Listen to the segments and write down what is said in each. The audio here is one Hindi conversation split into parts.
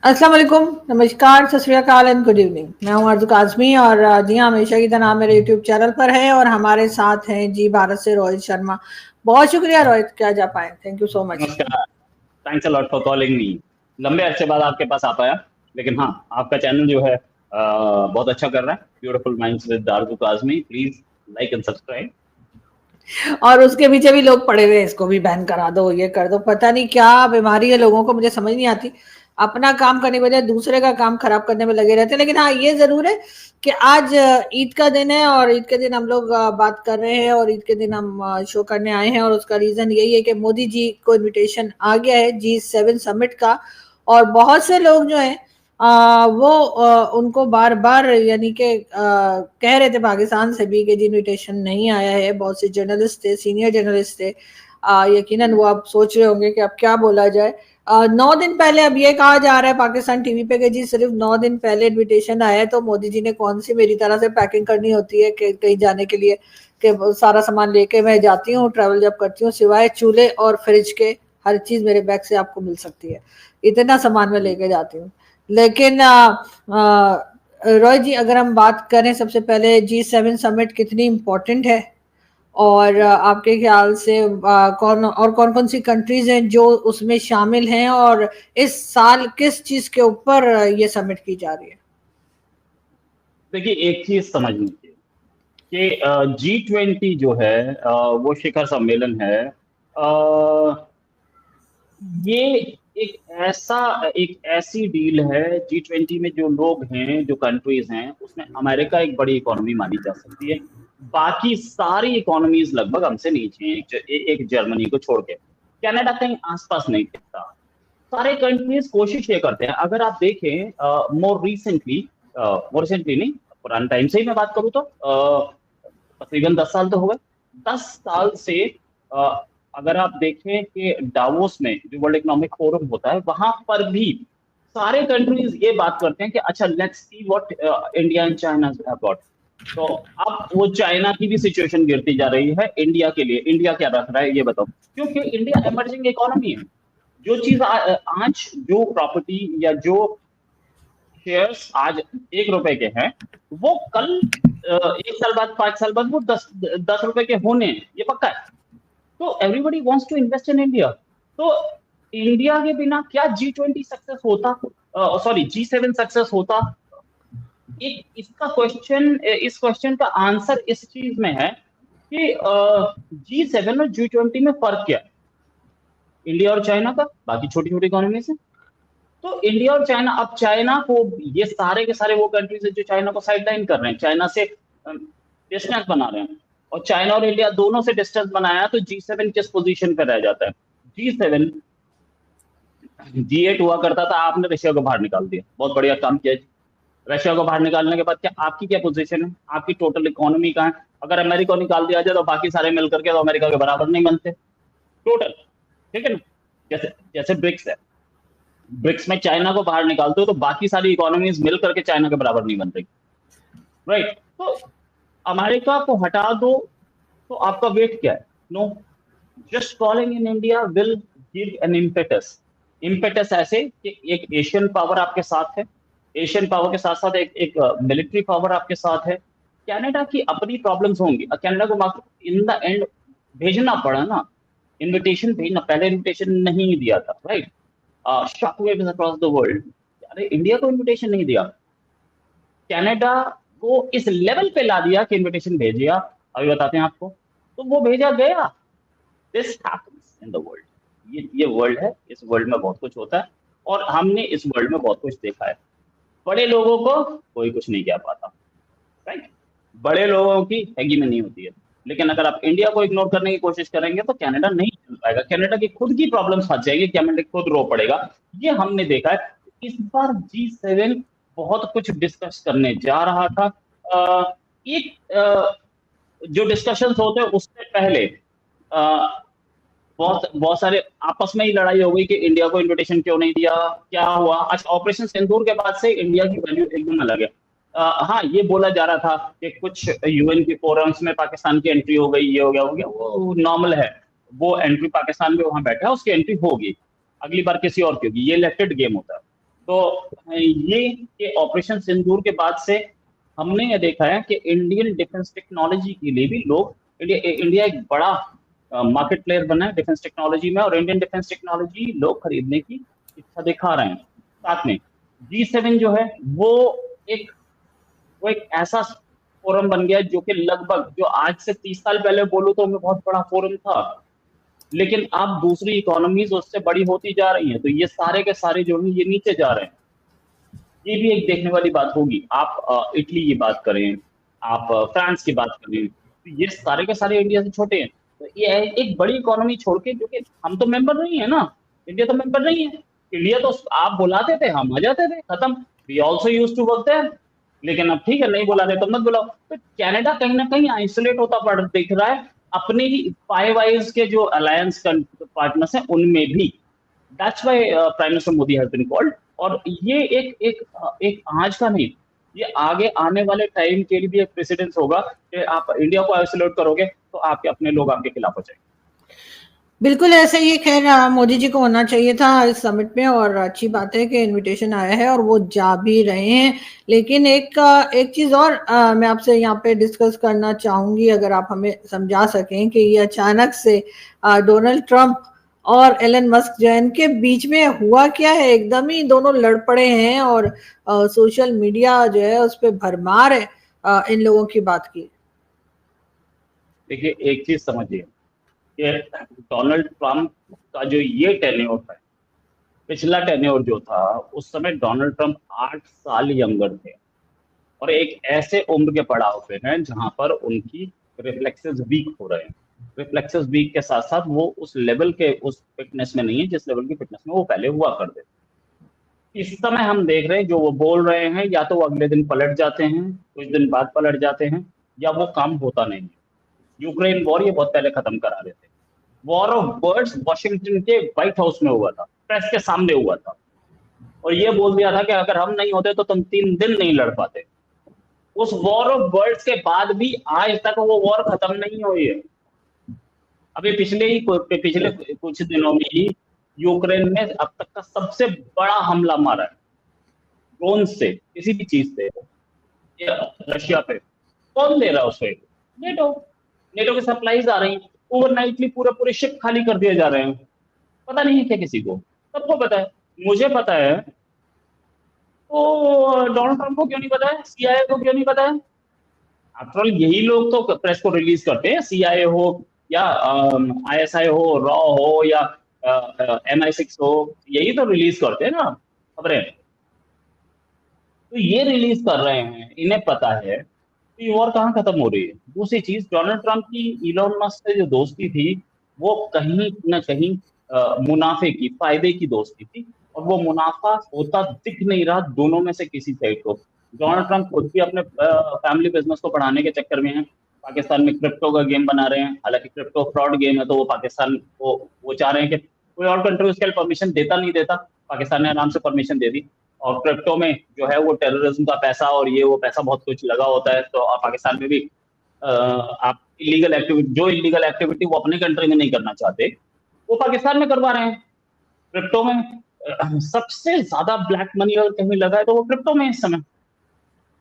अस्सलाम वालेकुम, नमस्कार, सत श्री अकाल एंड गुड इवनिंग। मैं हूं आरज़ू काज़मी और जी हाँ, हमेशा की तरह मेरे यूट्यूब चैनल पर है और हमारे साथ हैं जी भारत से रोहित शर्मा। बहुत शुक्रिया रोहित कि आज आप आए, थैंक यू सो मच। नमस्कार, thanks a lot for calling me. लंबे अरसे बाद आपके पास आ पाया, लेकिन हाँ, आपका चैनल जो है बहुत अच्छा कर रहा है। Beautiful minds with Arzoo Kazmi, please like and subscribe. और उसके पीछे भी लोग पड़े हुए हैं, इसको भी बैन करा दो, ये कर दो, पता नहीं क्या बीमारी है लोगों को, मुझे समझ नहीं आती। अपना काम करने के बजाय दूसरे का काम खराब करने में लगे रहते हैं। लेकिन हाँ, ये जरूर है कि आज ईद का दिन है और ईद के दिन हम लोग बात कर रहे हैं और ईद के दिन हम शो करने आए हैं। और उसका रीजन यही है कि मोदी जी को इन्विटेशन आ गया है G7 समिट का। और बहुत से लोग जो है वो उनको बार बार यानी कि कह रहे थे पाकिस्तान से भी कि जी इन्विटेशन नहीं आया है। बहुत से जर्नलिस्ट थे, सीनियर जर्नलिस्ट थे, यकीनन वो आप सोच रहे होंगे कि अब क्या बोला जाए। 9 दिन पहले अब ये कहा जा रहा है पाकिस्तान टीवी पे कि जी सिर्फ 9 दिन पहले इन्विटेशन आया है, तो मोदी जी ने कौन सी मेरी तरह से पैकिंग करनी होती है कि कहीं जाने के लिए, कि सारा सामान लेके मैं जाती हूँ ट्रैवल जब करती हूँ, सिवाय चूल्हे और फ्रिज के हर चीज मेरे बैग से आपको मिल सकती है, इतना सामान मैं लेके जाती हूँ। लेकिन रॉय जी, अगर हम बात करें सबसे पहले G7 समिट कितनी इम्पोर्टेंट है और आपके ख्याल से कौन कौन सी कंट्रीज हैं जो उसमें शामिल हैं और इस साल किस चीज के ऊपर ये समिट की जा रही है? देखिए, एक चीज समझ लीजिए कि G20 जो है वो शिखर सम्मेलन है। ये एक ऐसी डील है। G20 में जो लोग हैं, जो कंट्रीज हैं, उसमें अमेरिका एक बड़ी इकोनॉमी मानी जा सकती है। बाकी सारी इकोनॉमीज लगभग हमसे नीचे हैं, एक जर्मनी को छोड़ के। कनाडा कहीं आसपास नहीं टिकता। सारे कंट्रीज कोशिश ये करते हैं। अगर आप देखें मोर रिसेंटली नहीं, पुराने टाइम से ही मैं बात करूं तो तकरीबन 10 साल तो हो गए। 10 साल से अगर आप देखें कि डावोस में जो वर्ल्ड इकोनॉमिक फोरम होता है, वहां पर भी सारे कंट्रीज ये बात करते हैं कि अच्छा, let's see what India and China have got. तो अब वो चाइना की भी सिचुएशन गिरती जा रही है इंडिया के लिए। इंडिया क्या रख रहा है ये बताओ, क्योंकि इंडिया इमर्जिंग इकोनॉमी है। जो चीज आज जो प्रॉपर्टी या जो शेयर्स आज 1 रुपए के हैं, वो कल 1 साल बाद, 5 साल बाद वो 10 रुपए के होने हैं, ये पक्का है। तो everybody wants to invest in India. तो इंडिया के बिना क्या G20 सक्सेस होता, सॉरी G7 सक्सेस होता? इस क्वेश्चन का आंसर इस चीज में है कि G7 और G20 में फर्क क्या है इंडिया और चाइना का, बाकी छोटी छोटी इकोनॉमी से। तो इंडिया और चाइना, अब चाइना को, ये सारे के सारे वो कंट्रीज है जो चाइना को साइडलाइन कर रहे हैं, चाइना से डिस्टेंस बना रहे हैं। और चाइना और इंडिया दोनों से डिस्टेंस बनाया तो G7 किस पोजीशन पर रह जाता है? G7 G8 हुआ करता था, आपने रशिया को बाहर निकाल दिया, बहुत बढ़िया काम किया जी। रशिया को बाहर निकालने के बाद क्या आपकी क्या पोजीशन है? आपकी टोटल इकोनॉमी कहाँ है? अगर अमेरिका को निकाल दिया जाए तो बाकी सारे मिलकर के तो अमेरिका के बराबर नहीं बनते टोटल, ठीक है ना? जैसे जैसे ब्रिक्स है, ब्रिक्स में चाइना को बाहर निकालते हो तो बाकी सारी इकोनॉमीज मिल करके चाइना के बराबर नहीं बन रही, राइट? तो अमेरिका को हटा दो तो आपका वेट क्या है? No, just calling in India will give an impetus ऐसे कि एक एशियन पावर आपके साथ है, एशियन पावर के साथ साथ एक मिलिट्री पावर आपके साथ है। कनाडा की अपनी प्रॉब्लम्स होंगी, कनाडा को इन द एंड भेजना पड़ा ना, इनविटेशन भेजना, पहले इनविटेशन नहीं दिया था, right? Shockwaves across the world. अरे इंडिया को इनविटेशन नहीं दिया, कनाडा को इस लेवल पे ला दिया कि इनविटेशन भेजिए आप, अभी बताते हैं आपको। तो वो भेजा गया। This happens in the world. ये वर्ल्ड है, इस वर्ल्ड में बहुत कुछ होता है और हमने इस वर्ल्ड में बहुत कुछ देखा है। बड़े लोगों को कोई कुछ नहीं कह पाता, राइट? बड़े लोगों की हैगी में नहीं होती है। लेकिन अगर आप इंडिया को इग्नोर करने की कोशिश करेंगे तो कनाडा नहीं चल पाएगा, कनाडा की खुद की प्रॉब्लम्स फंस जाएगी, कनाडा खुद रो पड़ेगा। ये हमने देखा है। इस बार G7 बहुत कुछ डिस्कस करने जा रहा था। जो डिस्कशंस होते हैं उससे पहले बहुत बहुत सारे आपस में ही लड़ाई हो गई कि इंडिया को इनविटेशन क्यों नहीं दिया, क्या हुआ। अच्छा, ऑपरेशन सिंदूर के बाद से इंडिया की वैल्यू एकदम अलग है। हाँ, ये बोला जा रहा था कि कुछ यूएन के फोरम्स में पाकिस्तान की एंट्री हो गई, ये हो गया, वो नॉर्मल है। वो एंट्री पाकिस्तान में वहां बैठा है, उसकी एंट्री होगी। अगली बार किसी और की होगी, ये इलेक्टेड गेम होता है। तो ये ऑपरेशन सिंदूर के बाद से हमने ये देखा है कि इंडियन डिफेंस टेक्नोलॉजी के लिए भी लोग, इंडिया एक बड़ा मार्केट प्लेयर बना है डिफेंस टेक्नोलॉजी में, और इंडियन डिफेंस टेक्नोलॉजी लोग खरीदने की इच्छा दिखा रहे हैं। साथ में G7 जो है एक वो एक ऐसा फोरम बन गया जो कि लगभग, जो आज से 30 साल पहले बोलूं तो मैं बहुत बड़ा फोरम था, लेकिन अब दूसरी इकोनॉमीज उससे बड़ी होती जा रही हैं, तो ये सारे के सारे जो है ये नीचे जा रहे हैं। ये भी एक देखने वाली बात होगी। आप इटली की बात करें, आप फ्रांस की बात करें, तो ये सारे के सारे इंडिया से छोटे हैं। तो ये एक बड़ी इकोनॉमी छोड़ के, जो कि हम तो मेंबर नहीं है ना, इंडिया तो मेंबर नहीं है। इंडिया तो आप बुलाते थे, हम आ जाते थे, खत्म। We also use to work there. लेकिन अब ठीक है, नहीं बुलाते तो मत बुलाओ। तो कनाडा कहीं ना कहीं आइसोलेट होता पड़ दिख रहा है अपने ही फाइव आइज के जो अलायंस पार्टनर्स हैं उनमें भी। That's why prime minister Modi has been called. और ये एक आज का नहीं, ये आगे आने वाले टाइम के लिए भी एक प्रेसिडेंस होगा कि आप इंडिया को आइसोलेट करोगे तो आपके अपने लोग आपके खिलाफ हो जाएंगे। बिल्कुल ऐसे ही। खैर मोदी जी को होना चाहिए था इस समिट में, और अच्छी बात है कि इनविटेशन आया है और वो जा भी रहे हैं। लेकिन एक चीज और मैं आपसे यहाँ पे डिस्कस करना चाहूंगी, अगर आप हमें समझा सकें कि ये अचानक से डोनाल्ड ट्रंप और एलन मस्क जो है इनके बीच में हुआ क्या है, एकदम ही दोनों लड़ पड़े हैं और सोशल मीडिया जो है उस पर भरमार है इन लोगों की बात की। देखिए, एक चीज समझिए कि डोनाल्ड ट्रंप का जो ये टेन्योर था, पिछला टेन्योर जो था, उस समय डोनाल्ड ट्रंप 8 साल यंगर थे और एक ऐसे उम्र के पड़ाव पे हैं जहां पर उनकी रिफ्लेक्सेस वीक हो रहे हैं। रिफ्लेक्सेस वीक के साथ साथ वो उस लेवल के, उस फिटनेस में नहीं है जिस लेवल की फिटनेस में वो पहले हुआ करते थे। इस समय हम देख रहे हैं जो वो बोल रहे हैं, या तो वो अगले दिन पलट जाते हैं, कुछ दिन बाद पलट जाते हैं, या वो काम होता नहीं है। यूक्रेन वॉर ये बहुत पहले खत्म करा रहे थे। वॉर ऑफ वर्ड्स वॉशिंगटन के व्हाइट हाउस में हुआ था, प्रेस के सामने हुआ था, और ये बोल दिया था कि अगर हम नहीं होते तो तुम 3 दिन नहीं लड़ पाते। उस वॉर ऑफ वर्ड्स के बाद भी आज तक वो वॉर खत्म नहीं हुई है। अभी पिछले कुछ दिनों में ही यूक्रेन ने अब तक का सबसे बड़ा हमला मारा है, ड्रोन से, किसी भी चीज से, रशिया पे। कौन दे रहा है उसको? नेटो। नेटो की सप्लाईज आ रही हैं, ओवरनाइटली पूरे पूरे शिप खाली कर दिए जा रहे हैं। पता नहीं है क्या किसी को? सबको पता है, मुझे पता है, तो डोनाल्ड ट्रंप को क्यों नहीं पता है? सीआईए को क्यों नहीं पता है? आफ्टर ऑल यही लोग तो प्रेस को रिलीज करते हैं, सीआईए हो या आईएसआई हो, रॉ हो या MI6 हो, यही तो रिलीज करते हैं ना खबरें। तो ये रिलीज कर रहे हैं, इन्हें पता है तो ये वॉर कहाँ खत्म हो रही है। दूसरी चीज, डोनाल्ड ट्रंप की इलॉन मस्क से जो दोस्ती थी वो कहीं ना कहीं मुनाफे की, फायदे की दोस्ती थी, और वो मुनाफा होता दिख नहीं रहा दोनों में से किसी साइड को। डोनाल्ड ट्रंप खुद भी अपने फैमिली बिजनेस को बढ़ाने के चक्कर में है, पाकिस्तान में क्रिप्टो का गेम बना रहे हैं। हालांकि क्रिप्टो फ्रॉड गेम है, तो वो पाकिस्तान को वो चाह रहे हैं कि कोई और कंट्री उसके लिए परमिशन देता नहीं देता, पाकिस्तान ने आराम से परमिशन दे दी। और क्रिप्टो में जो है वो टेररिज्म का पैसा और ये वो पैसा बहुत कुछ लगा होता है, तो पाकिस्तान में भी आप इलीगल एक्टिविटी वो अपने कंट्री में नहीं करना चाहते, वो पाकिस्तान में करवा रहे हैं। क्रिप्टो में सबसे ज्यादा ब्लैक मनी अगर कहीं लगा है तो वो क्रिप्टो में। इस समय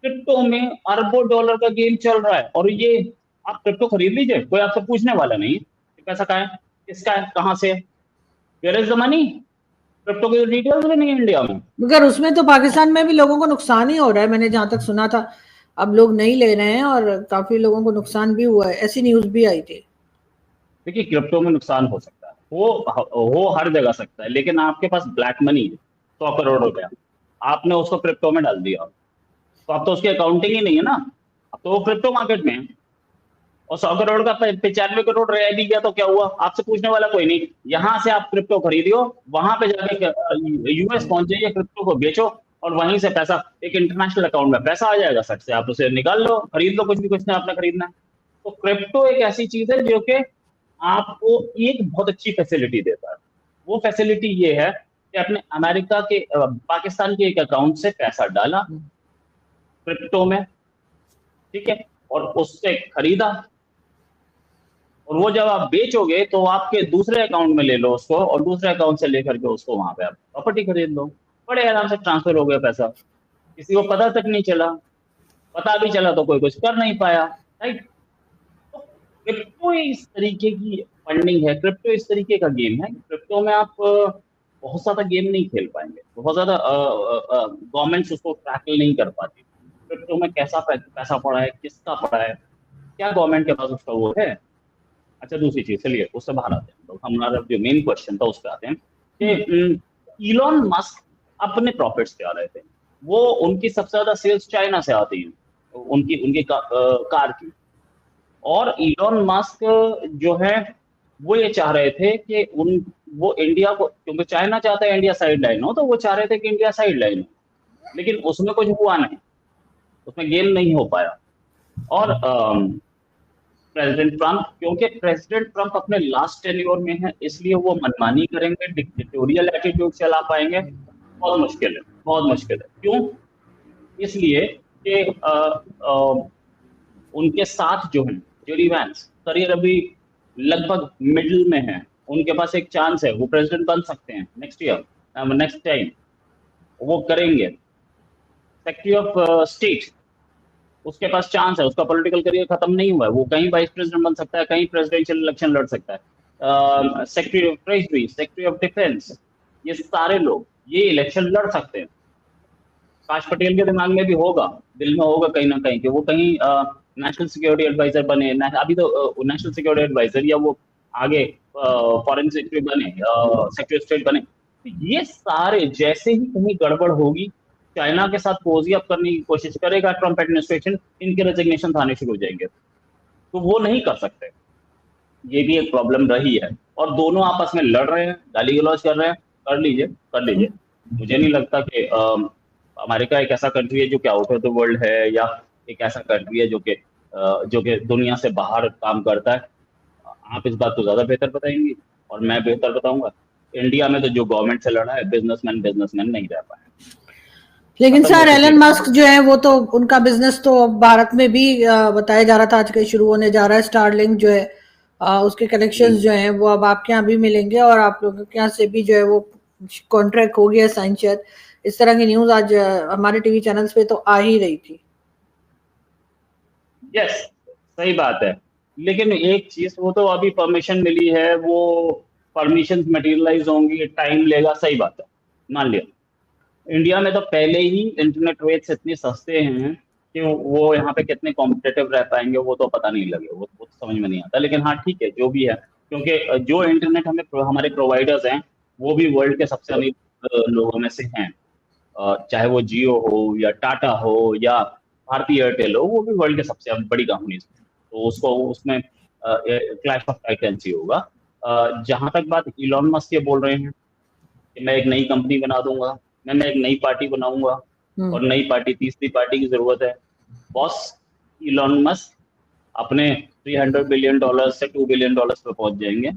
क्रिप्टो में अरबों डॉलर का गेम चल रहा है, और ये आप क्रिप्टो खरीद लीजिए, कोई आपसे पूछने वाला नहीं है पैसा कहाँ है, किसका है, कहाँ से है, where is the money. Crypto की डिटेल्स भी नहीं है इंडिया में। मगर उसमें तो पाकिस्तान में भी लोगों को नुकसान ही हो रहा है, मैंने जहां तक सुना था। अब लोग नहीं ले रहे हैं और काफी लोगों को नुकसान भी हुआ है, ऐसी न्यूज भी आई थी। देखिए, क्रिप्टो में नुकसान हो सकता है, वो हर जगह सकता है, लेकिन आपके पास ब्लैक मनी है, 100 करोड़ हो गया, आपने उसको क्रिप्टो में डाल दिया, तो अब तो उसकी अकाउंटिंग ही नहीं है ना, अब तो वो क्रिप्टो मार्केट में है। और 100 करोड़ का 95 करोड़ रह भी गया तो क्या हुआ, आपसे पूछने वाला कोई नहीं। यहाँ से आप क्रिप्टो खरीदियो, वहां पे जाके यूएस पहुंच जाइए, क्रिप्टो को बेचो, और वहीं से पैसा एक इंटरनेशनल अकाउंट में पैसा आ जाएगा, सट से आप उसे निकाल लो, खरीद लो, कुछ भी, कुछ नहीं आपने खरीदना है। तो क्रिप्टो एक ऐसी चीज है जो कि आपको एक बहुत अच्छी फैसिलिटी देता है। वो फैसिलिटी ये है कि अपने अमेरिका के पाकिस्तान के एक अकाउंट से पैसा डाला क्रिप्टो में, ठीक है, और उससे खरीदा, और वो जब आप बेचोगे तो आपके दूसरे अकाउंट में ले लो उसको, और दूसरे अकाउंट से लेकर के उसको वहां पे आप प्रॉपर्टी खरीद लो, बड़े आराम से ट्रांसफर हो गया पैसा, किसी को पता तक नहीं चला, पता भी चला तो कोई कुछ कर नहीं पाया, राइट। तो क्रिप्टो इस तरीके की फंडिंग है, क्रिप्टो इस तरीके का गेम है, क्रिप्टो में आप बहुत ज्यादा गेम नहीं खेल पाएंगे, बहुत ज्यादा गवर्नमेंट्स उसको टैकल नहीं कर पाती, क्रिप्टो में कैसा पैसा पड़ा है, किसका पड़ा है, क्या गवर्नमेंट के पास उसका वो है। अच्छा, दूसरी चीज, चलिए उससे बाहर आते हैं, तो हमारा जो मेन क्वेश्चन था उस पर आते हैं कि इलॉन मस्क अपने प्रॉफिट्स पे आ रहे थे, वो उनकी सबसे ज्यादा सेल्स चाइना से आती है, उनकी उनकी कार की, और इलॉन मस्क जो है वो ये चाह रहे थे कि वो इंडिया को, क्योंकि चाइना चाहता है इंडिया साइड लाइन हो, तो वो चाह रहे थे कि इंडिया साइड लाइन हो, लेकिन उसमें कुछ हुआ नहीं, उसमें गेम नहीं हो पाया। और प्रेसिडेंट ट्रम्प, क्योंकि प्रेसिडेंट ट्रम्प अपने लास्ट टेन्योर में है, इसलिए वो मनमानी करेंगे, डिक्टेटोरियल एटीट्यूड चला पाएंगे, बहुत मुश्किल है, बहुत मुश्किल है। क्यों? इसलिए कि उनके साथ जो है जेडी वैंस, करियर अभी लगभग मिडिल में है, उनके पास एक चांस है, वो प्रेसिडेंट बन सकते हैं नेक्स्ट ईयर, नेक्स्ट टाइम वो करेंगे। सेक्रेटरी ऑफ स्टेट, उसके पास चांस है, उसका पॉलिटिकल करियर खत्म नहीं हुआ है, वो कहीं वाइस प्रेसिडेंट बन सकता है, कहीं प्रेसिडेंशियल इलेक्शन लड़ सकता है। Secretary of treasury, secretary of defence, ये सारे लोग ये इलेक्शन लड़ सकते हैं। काश पटेल के दिमाग में भी होगा, दिल में होगा कहीं ना कहीं, कि वो कहीं नेशनल सिक्योरिटी एडवाइजर बने, अभी तो नेशनल सिक्योरिटी एडवाइजर, या वो आगे फॉरेन सेक्रेटरी बने, सेक्रेटरी ऑफ स्टेट बने। तो ये सारे, जैसे ही कहीं गड़बड़ होगी, चाइना के साथ कोजी अप करने की कोशिश करेगा ट्रम्प एडमिनिस्ट्रेशन, इनके रेजिग्नेशन आने शुरू हो जाएंगे, तो वो नहीं कर सकते। ये भी एक प्रॉब्लम रही है, और दोनों आपस में लड़ रहे हैं, गाली गलौज कर रहे हैं, कर लीजिए कर लीजिए। मुझे नहीं लगता कि अमेरिका एक ऐसा कंट्री है जो कि आउट ऑफ द वर्ल्ड है, या एक ऐसा कंट्री है जो कि दुनिया से बाहर काम करता है। आप इस बात को ज्यादा बेहतर बताएंगी, और मैं बेहतर बताऊंगा। इंडिया में तो जो गवर्नमेंट से लड़ा है, बिजनेसमैन नहीं रह पाए। लेकिन सर एलन मस्क जो है वो तो, उनका बिजनेस तो भारत में भी बताया जा रहा था आजकल शुरू होने जा रहा है, स्टारलिंक जो है उसके कनेक्शंस जो हैं वो अब आपके यहाँ भी मिलेंगे, और आप लोगों के यहाँ से भी जो है वो कॉन्ट्रैक्ट हो गया साइन, शायद इस तरह की न्यूज आज हमारे टीवी चैनल्स पे तो आ ही रही थी। यस, सही बात है, लेकिन एक चीज, वो तो अभी परमिशन मिली है, वो परमिशन मटेरियलाइज होंगी, टाइम लेगा, सही बात है, मान लिया। इंडिया में तो पहले ही इंटरनेट रेट्स इतने सस्ते हैं कि वो यहाँ पे कितने कॉम्पिटेटिव रह पाएंगे वो तो पता नहीं लगे, वो तो समझ में नहीं आता। लेकिन हाँ ठीक है, जो भी है, क्योंकि जो इंटरनेट हमारे प्रोवाइडर्स हैं वो भी वर्ल्ड के सबसे अमीर लोगों में से हैं, चाहे वो जियो हो या टाटा हो या भारतीय एयरटेल हो, वो भी वर्ल्ड के सबसे बड़ी कंपनीज, तो उसको उसमें क्लैश ऑफ टाइटेंसी होगा। जहां तक बात इलॉन मस्क ये बोल रहे हैं कि मैं एक नई कंपनी बना दूंगा, मैं एक नई पार्टी बनाऊंगा, और नई पार्टी, तीसरी पार्टी की जरूरत है। बॉस इलॉन मस्क अपने $300 बिलियन से $2 बिलियन पे पहुंच जाएंगे,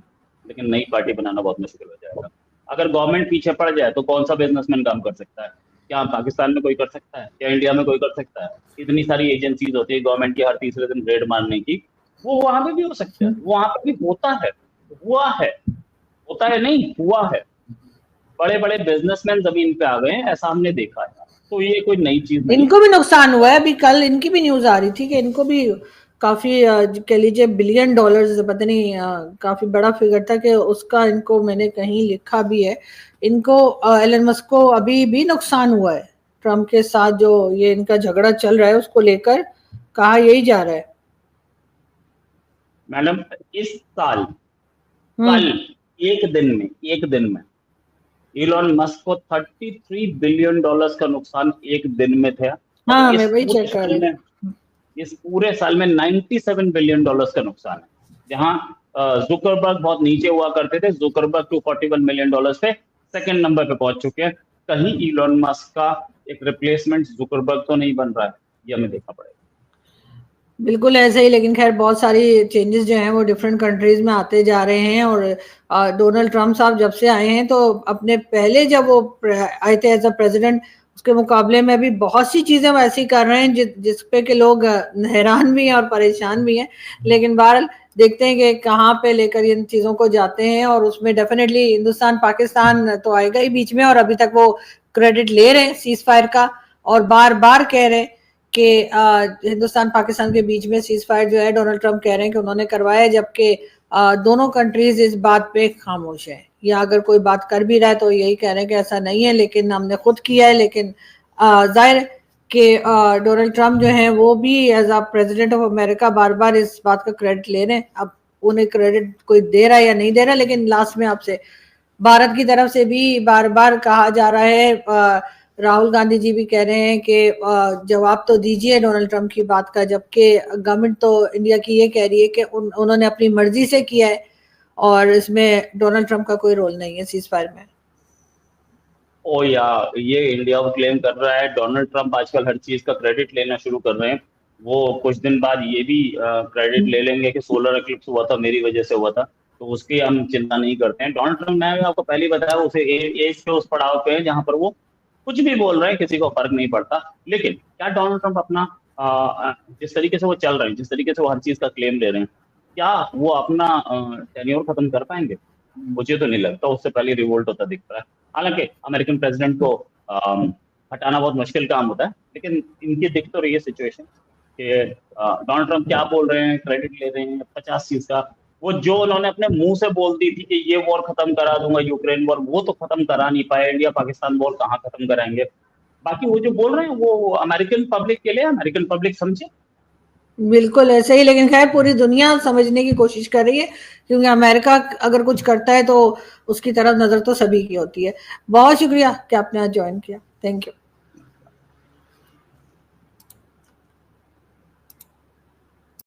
लेकिन नई पार्टी बनाना बहुत मुश्किल हो जाएगा। अगर गवर्नमेंट पीछे पड़ जाए तो कौन सा बिजनेसमैन काम कर सकता है? क्या पाकिस्तान में कोई कर सकता है? क्या इंडिया में कोई कर सकता है? इतनी सारी एजेंसीज होती है गवर्नमेंट की, हर तीसरे दिन रेड मारने की, वो वहां पे भी हो सकता है, वो वहां पे भी होता है, हुआ है, होता है नहीं, हुआ है। बड़े बड़े बिजनेसमैन जमीन पे आ गए हैं, ऐसा हमने देखा है, तो ये कोई नई चीज नहीं। इनको भी नुकसान हुआ है, अभी कल इनकी भी न्यूज आ रही थी कि इनको भी काफी कह लीजिए $बिलियन, पता नहीं काफी बड़ा फिगर था कि उसका, इनको मैंने कहीं लिखा भी है, इनको एलन मस्क को अभी भी नुकसान हुआ है ट्रम्प के साथ, जो ये इनका झगड़ा चल रहा है उसको लेकर कहा यही जा रहा है। मैडम, इस साल कल एक दिन में इलॉन मस्क को $33 बिलियन का नुकसान एक दिन में था। हाँ, मैं वही चेक कर रही हूँ। इस पूरे साल में $97 बिलियन का नुकसान है, जहां जुकरबर्ग बहुत नीचे हुआ करते थे, जुकरबर्ग $241 मिलियन पे सेकंड नंबर पे पहुंच चुके हैं। कहीं इलॉन मस्क का एक रिप्लेसमेंट जुकरबर्ग तो नहीं बन रहा है, ये हमें देखना पड़ेगा। बिल्कुल ऐसे ही, लेकिन खैर बहुत सारी चेंजेस जो हैं वो डिफरेंट कंट्रीज में आते जा रहे हैं, और डोनाल्ड ट्रम्प साहब जब से आए हैं तो अपने पहले जब वो आए थे एज अ प्रेसिडेंट, उसके मुकाबले में भी बहुत सी चीजें वो ऐसी कर रहे हैं जिस पे के लोग हैरान भी हैं और परेशान भी हैं। लेकिन बहरहाल देखते हैं कि कहाँ पे लेकर इन चीजों को जाते हैं, और उसमें डेफिनेटली हिंदुस्तान पाकिस्तान तो आएगा ही बीच में, और अभी तक वो क्रेडिट ले रहे हैं सीज फायर का, और बार बार कह रहे हैं कि हिंदुस्तान पाकिस्तान के बीच में सीज फायर जो है डोनाल्ड ट्रंप कह रहे हैं कि उन्होंने करवाया, जबकि दोनों कंट्रीज इस बात पे खामोश है, या अगर कोई बात कर भी रहा है तो यही कह रहे हैं कि ऐसा नहीं है, लेकिन हमने खुद किया है। लेकिन जाहिर कि डोनाल्ड ट्रंप जो है वो भी as a president of America बार बार इस बात का क्रेडिट ले रहे हैं। अब उन्हें क्रेडिट कोई दे रहा है या नहीं दे रहा, लेकिन लास्ट में आपसे भारत की तरफ से भी बार बार कहा जा रहा है, राहुल गांधी जी भी कह रहे हैं कि जवाब तो दीजिए डोनाल्ड ट्रंप की बात का, जबकि गवर्नमेंट तो इंडिया की ये कह रही है कि उन्होंने अपनी मर्जी से किया है और इसमें डोनाल्ड ट्रंप का कोई रोल नहीं है सीज फायर में। ओ या ये इंडिया को क्लेम कर रहा है, डोनाल्ड ट्रंप आजकल हर चीज का क्रेडिट लेना शुरू कर रहे हैं। वो कुछ दिन बाद ये भी क्रेडिट ले लेंगे कि सोलर इक्लिप्स हुआ था मेरी वजह से हुआ था, तो उसकी हम चिंता नहीं करते हैं। डोनाल्ड ट्रंप, मैं आपको पहले ही बताया, उसे एज के उस पड़ाव पे है जहां पर वो कुछ भी बोल रहे हैं, किसी को फर्क नहीं पड़ता। लेकिन क्या डोनाल्ड ट्रंप अपना जिस तरीके से वो चल रहे हैं, जिस तरीके से वो हर चीज का क्लेम ले रहे हैं, क्या वो अपना टेन्योर खत्म कर पाएंगे? मुझे तो नहीं लगता, उससे पहले रिवोल्ट होता दिख रहा है। हालांकि अमेरिकन प्रेसिडेंट को हटाना बहुत मुश्किल काम होता है, लेकिन इनकी दिख तो रही है सिचुएशन कि डोनाल्ड ट्रंप क्या बोल रहे हैं, क्रेडिट ले रहे हैं 50 चीज का। वो जो उन्होंने अपने मुंह से बोल दी थी कि ये वॉर खत्म करा दूंगा, यूक्रेन वॉर, वो तो खत्म करा नहीं पाए। इंडिया पाकिस्तान वॉर कहाँ खत्म कराएंगे? बाकी वो जो बोल रहे हैं वो अमेरिकन पब्लिक के लिए, अमेरिकन पब्लिक समझे। बिल्कुल ऐसे ही, लेकिन खैर पूरी दुनिया समझने की कोशिश कर रही है, क्योंकि अमेरिका अगर कुछ करता है तो उसकी तरफ नजर तो सभी की होती है। बहुत शुक्रिया कि आपने आज ज्वाइन किया। Thank you.